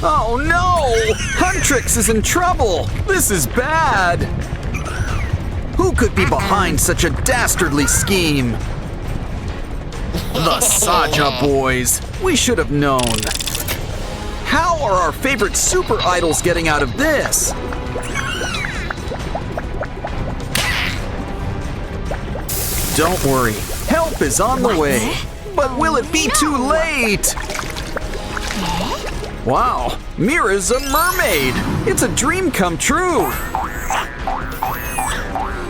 Oh no! Huntrix is in trouble! This is bad! Who could be behind such a dastardly scheme? The Saja boys! We should have known. How are our favorite super idols getting out of this? Don't worry, help is on the way. But will it be too late? Wow, Mira's a mermaid! It's a dream come true!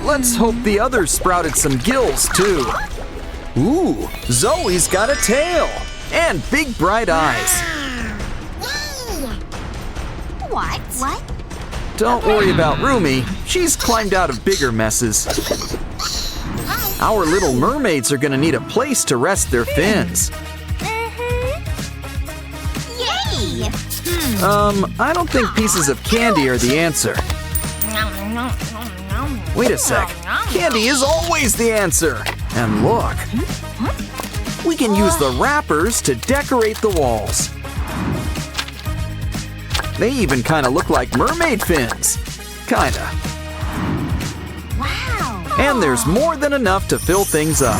Let's hope the others sprouted some gills too. Ooh, Zoe's got a tail! And big bright eyes. What? Don't worry about Rumi, she's climbed out of bigger messes. Our little mermaids are gonna need a place to rest their fins. Yay! I don't think pieces of candy are the answer. Wait a sec, candy is always the answer. And look, we can use the wrappers to decorate the walls. They even kind of look like mermaid fins. Kinda. Wow! And there's more than enough to fill things up.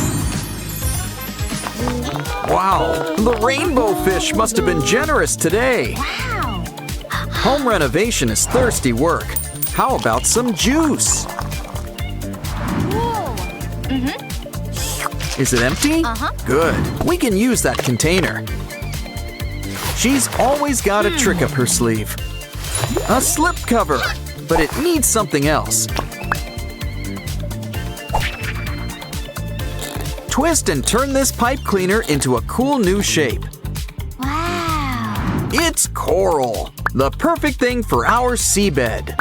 Wow, the rainbow fish must have been generous today. Wow! Home renovation is thirsty work. How about some juice? Whoa! Is it empty? Good. We can use that container. She's always got a trick up her sleeve. A slip cover, but it needs something else. Twist and turn this pipe cleaner into a cool new shape. Wow! It's coral, the perfect thing for our seabed.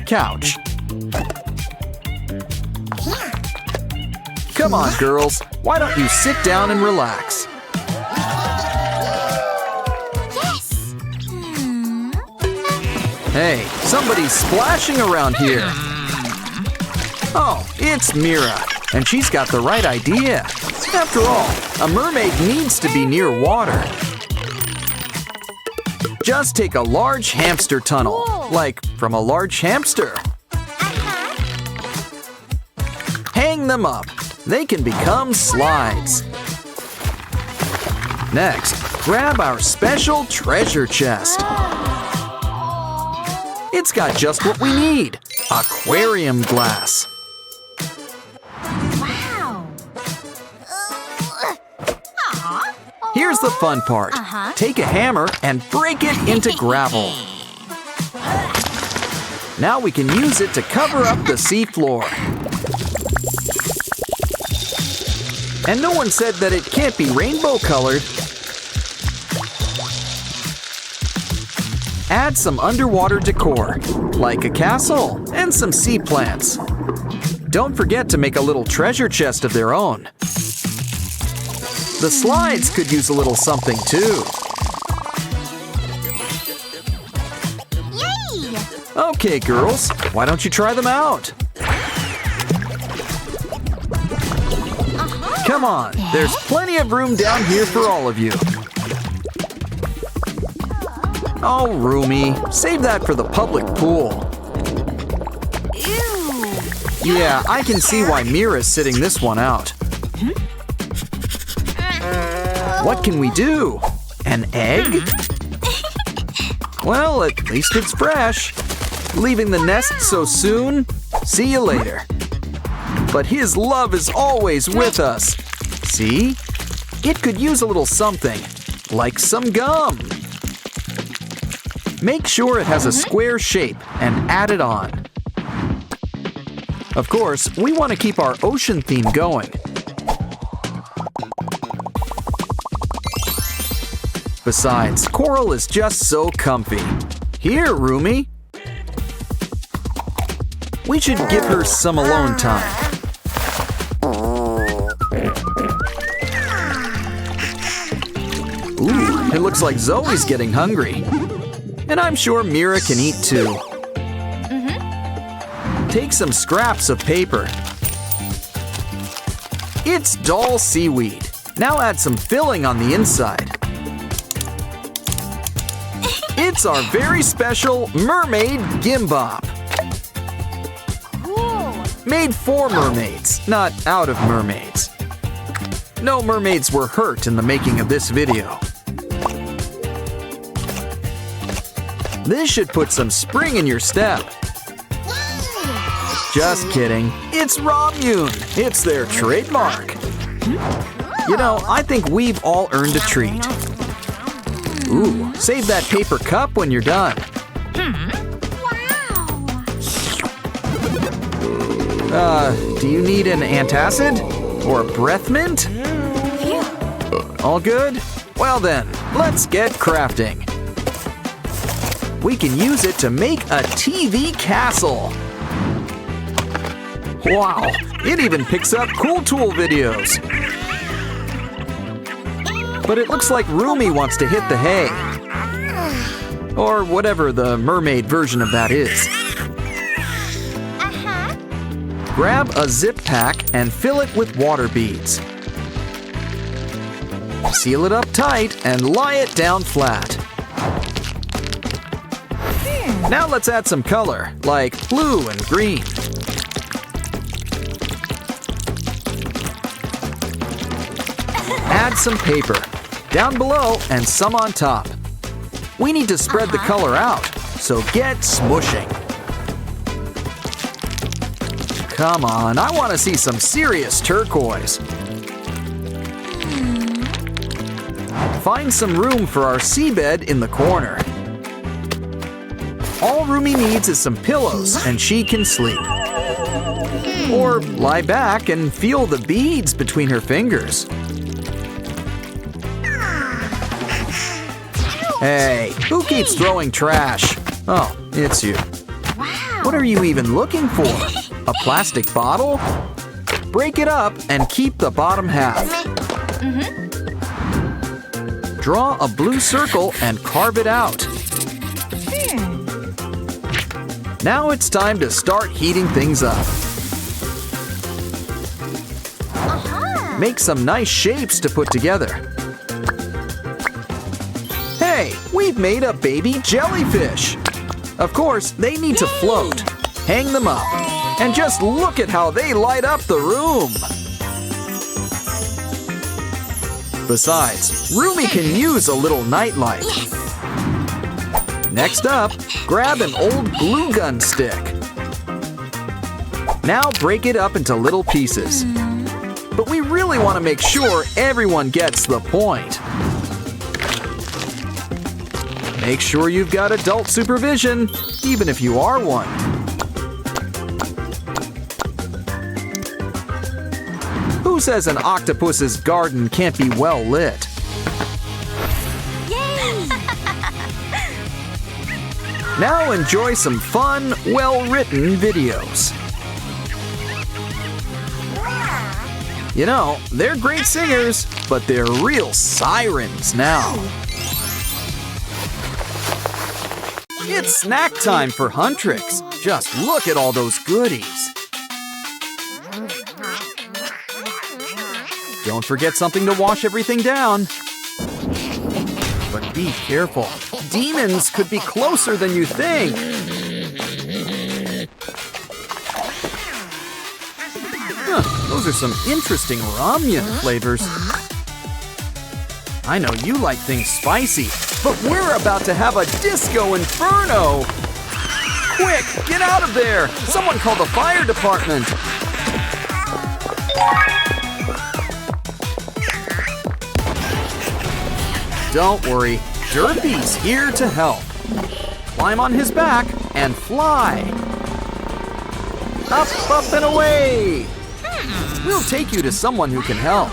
Couch. Come on, girls. Why don't you sit down and relax? Yes! Hey, somebody's splashing around here. Oh, it's Mira, and she's got the right idea. After all, a mermaid needs to be near water. Just take a large hamster tunnel, like from a large hamster. Hang them up. They can become slides. Next, grab our special treasure chest. It's got just what we need, aquarium glass. Wow! Here's the fun part. Take a hammer and break it into gravel. Now we can use it to cover up the seafloor. And no one said that it can't be rainbow colored. Add some underwater decor, like a castle and some sea plants. Don't forget to make a little treasure chest of their own. The slides could use a little something too. Yay! Okay, girls, why don't you try them out? Come on, there's plenty of room down here for all of you. Oh, Rumi, save that for the public pool. Ew! Yeah, I can see why Mira's sitting this one out. What can we do? An egg? Well, at least it's fresh. Leaving the nest so soon? See you later. But his love is always with us. See? It could use a little something, like some gum. Make sure it has a square shape and add it on. Of course, we want to keep our ocean theme going. Besides, coral is just so comfy. Here, Rumi. We should give her some alone time. Ooh, it looks like Zoe's getting hungry. And I'm sure Mira can eat too. Take some scraps of paper. It's doll seaweed. Now add some filling on the inside. It's our very special Mermaid Gimbop. Cool. Made for mermaids, not out of mermaids. No mermaids were hurt in the making of this video. This should put some spring in your step. Just kidding. It's Romune. It's their trademark. You know, I think we've all earned a treat. Ooh, save that paper cup when you're done. Wow. Do you need an antacid? Or a breath mint? All good? Well then, let's get crafting. We can use it to make a TV castle. Wow, it even picks up Cool Tool videos. But it looks like Rumi wants to hit the hay. Or whatever the mermaid version of that is. Grab a zip pack and fill it with water beads. Seal it up tight and lie it down flat. Now let's add some color, like blue and green. Add some paper, down below and some on top. We need to spread the color out, so get smushing. Come on, I want to see some serious turquoise. Find some room for our seabed in the corner. All Rumi needs is some pillows and she can sleep. Or lie back and feel the beads between her fingers. Hey, who keeps throwing trash? Oh, it's you. Wow. What are you even looking for? A plastic bottle? Break it up and keep the bottom half. Draw a blue circle and carve it out. Now it's time to start heating things up. Make some nice shapes to put together. Hey, we've made a baby jellyfish. Of course, they need to float. Hang them up. And just look at how they light up the room. Besides, Rumi can use a little nightlight. Next up, grab an old glue gun stick. Now break it up into little pieces. But we really want to make sure everyone gets the point. Make sure you've got adult supervision, even if you are one. Who says an octopus's garden can't be well lit? Yay! Now enjoy some fun, well-written videos. You know, they're great singers, but they're real sirens now. It's snack time for Huntrix. Just look at all those goodies. Don't forget something to wash everything down. But be careful. Demons could be closer than you think. Those are some interesting ramyun flavors. I know you like things spicy, but we're about to have a disco inferno. Quick, get out of there! Someone call the fire department. Don't worry, Derpy's here to help. Climb on his back and fly. Up, up, and away! We'll take you to someone who can help.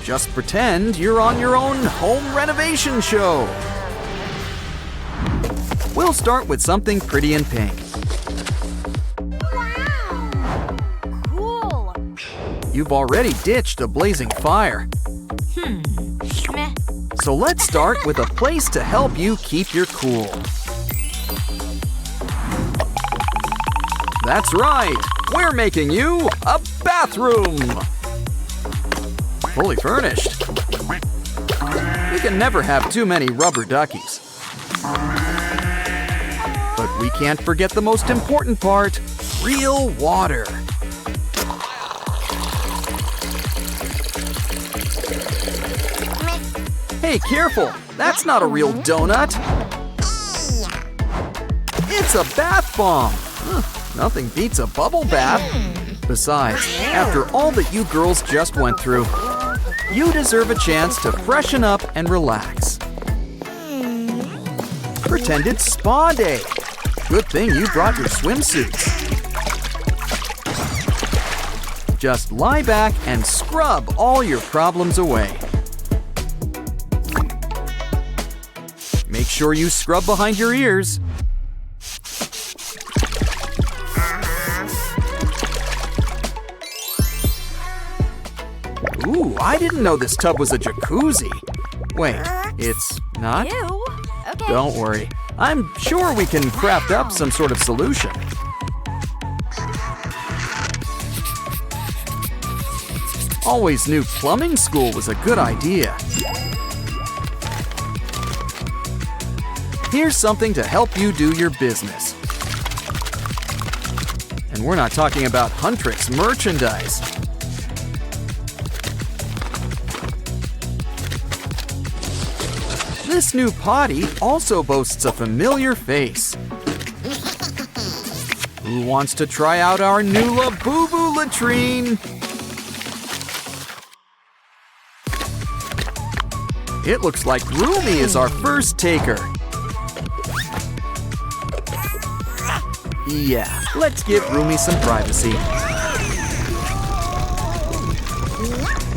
Just pretend you're on your own home renovation show. We'll start with something pretty and pink. Wow. Cool. You've already ditched a blazing fire. Meh. So let's start with a place to help you keep your cool. That's right, we're making you a bathroom. Fully furnished. can never have too many rubber duckies. But we can't forget the most important part, real water. Hey, careful! That's not a real donut! It's a bath bomb! Nothing beats a bubble bath. Besides, after all that you girls just went through, you deserve a chance to freshen up and relax. Pretend it's spa day. Good thing you brought your swimsuits. Just lie back and scrub all your problems away. Make sure you scrub behind your ears. Ooh, I didn't know this tub was a jacuzzi. Wait, it's not? Ew. Okay. Don't worry. I'm sure we can craft up some sort of solution. Always knew plumbing school was a good idea. Here's something to help you do your business. And we're not talking about Huntrix merchandise. This new potty also boasts a familiar face. Who wants to try out our new Labubu latrine? It looks like Rumi is our first taker. Yeah, let's give Rumi some privacy.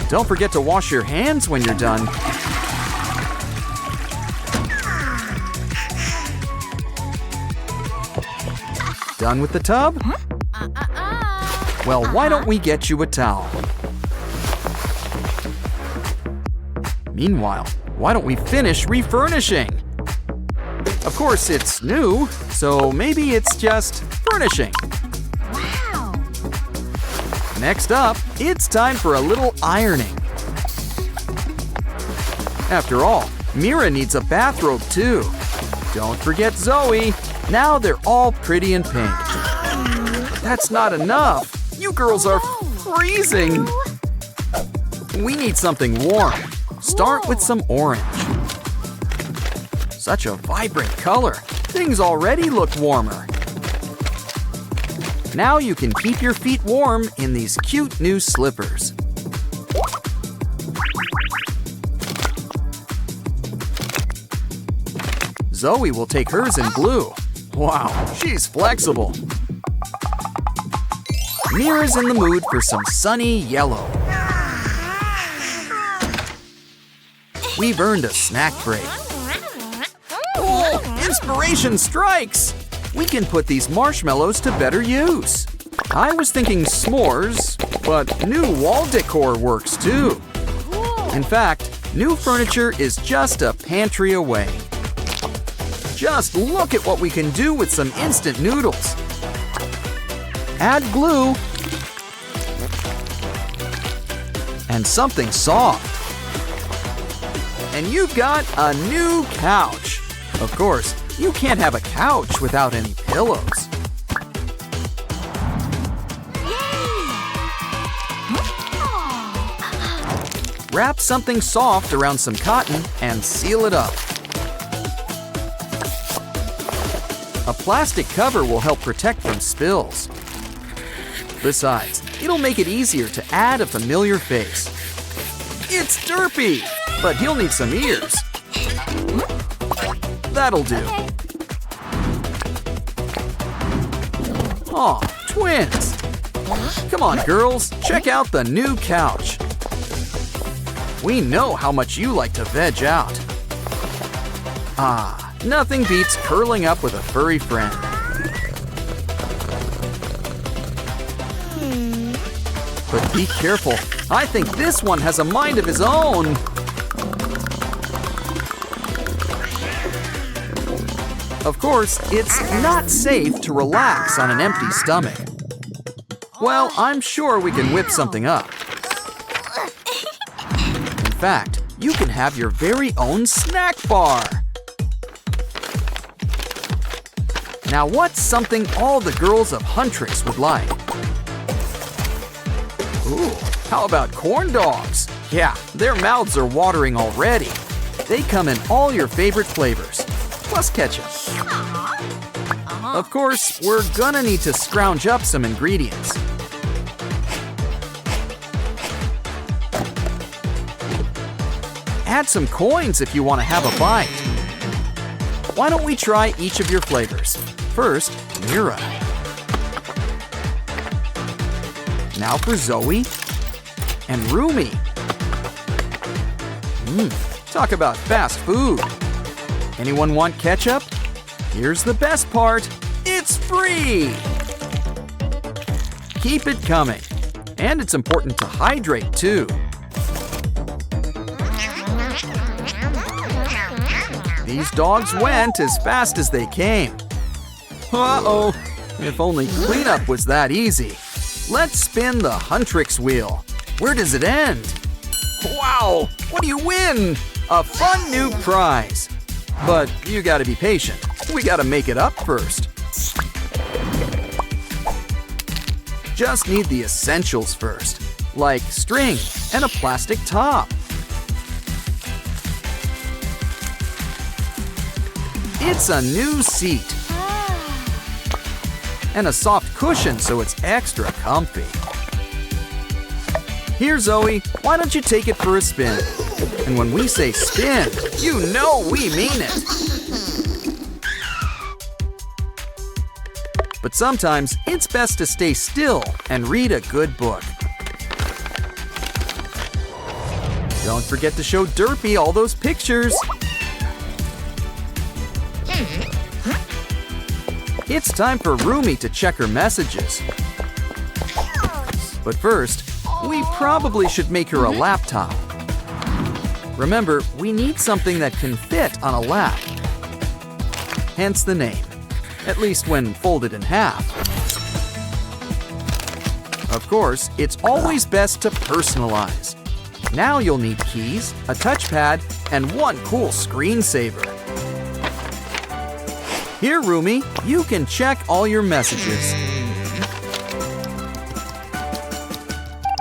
Don't forget to wash your hands when you're done. Done with the tub? Well, why don't we get you a towel? Meanwhile, why don't we finish refurnishing? Of course, it's new, so maybe it's just furnishing. Wow. Next up, it's time for a little ironing. After all, Mira needs a bathrobe too. Don't forget Zoe. Now they're all pretty and pink. But that's not enough. You girls are freezing. We need something warm. Start with some orange. Such a vibrant color. Things already look warmer. Now you can keep your feet warm in these cute new slippers. Zoe will take hers in blue. Wow, she's flexible. Mira's in the mood for some sunny yellow. We've earned a snack break. Oh, inspiration strikes! We can put these marshmallows to better use. I was thinking s'mores, but new wall decor works too. In fact, new furniture is just a pantry away. Just look at what we can do with some instant noodles. Add glue and something soft. And you've got a new couch. Of course, you can't have a couch without any pillows. Wrap something soft around some cotton and seal it up. A plastic cover will help protect from spills. Besides, it'll make it easier to add a familiar face. It's Derpy, but he'll need some ears. That'll do. Aw, twins! Come on, girls, check out the new couch. We know how much you like to veg out. Ah, nothing beats curling up with a furry friend. But be careful. I think this one has a mind of his own. Of course, it's not safe to relax on an empty stomach. Well, I'm sure we can whip something up. In fact, you can have your very own snack bar. Now what's something all the girls of Huntrix would like? Ooh, how about corn dogs? Yeah, their mouths are watering already. They come in all your favorite flavors, plus ketchup. Of course, we're gonna need to scrounge up some ingredients. Add some coins if you want to have a bite. Why don't we try each of your flavors? First, Mira. Now for Zoe and Rumi. Talk about fast food. Anyone want ketchup? Here's the best part. It's free! Keep it coming. And it's important to hydrate too. These dogs went as fast as they came. Uh-oh, if only cleanup was that easy. Let's spin the Huntrix wheel. Where does it end? Wow, what do you win? A fun new prize. But you gotta be patient. We gotta make it up first. Just need the essentials first, like string and a plastic top. It's a new seat. And a soft cushion so it's extra comfy. Here, Zoe, why don't you take it for a spin? And when we say spin, you know we mean it. But sometimes it's best to stay still and read a good book. Don't forget to show Derpy all those pictures. It's time for Rumi to check her messages. But first, we probably should make her a laptop. Remember, we need something that can fit on a lap. Hence the name, at least when folded in half. Of course, it's always best to personalize. Now you'll need keys, a touchpad, and one cool screensaver. Here, Rumi, you can check all your messages.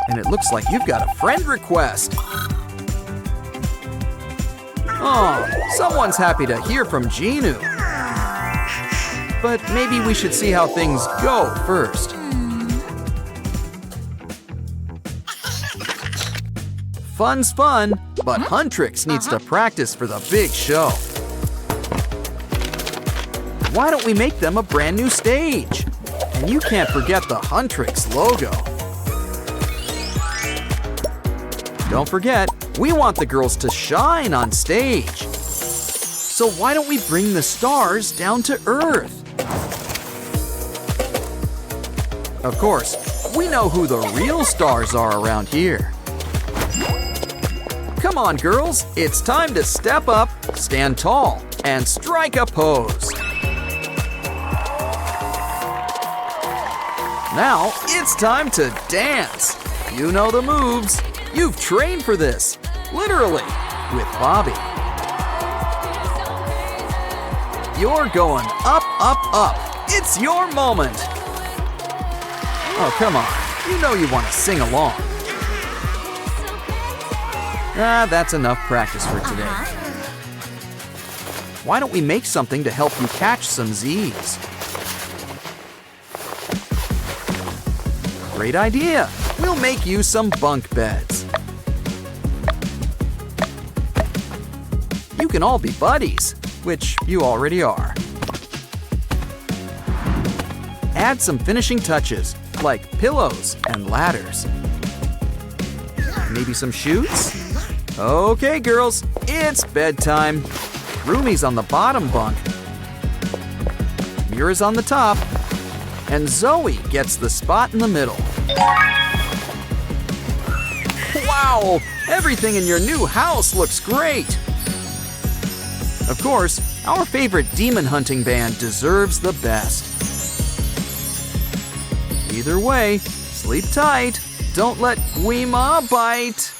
And it looks like you've got a friend request. Oh, someone's happy to hear from Ginu. But maybe we should see how things go first. Fun's fun, but Huntrix needs to practice for the big show. Why don't we make them a brand new stage? And you can't forget the Huntrix logo. Don't forget, we want the girls to shine on stage. So why don't we bring the stars down to Earth? Of course, we know who the real stars are around here. Come on, girls, it's time to step up, stand tall, and strike a pose. Now, it's time to dance. You know the moves. You've trained for this, literally, with Bobby. You're going up, up, up. It's your moment. Oh, come on. You know you want to sing along. That's enough practice for today. Why don't we make something to help you catch some Z's? Great idea! We'll make you some bunk beds. You can all be buddies, which you already are. Add some finishing touches, like pillows and ladders. Maybe some chutes? Okay, girls, it's bedtime. Rumi's on the bottom bunk. Mira's on the top. And Zoe gets the spot in the middle. Wow! Everything in your new house looks great! Of course, our favorite demon hunting band deserves the best. Either way, sleep tight. Don't let Guima bite.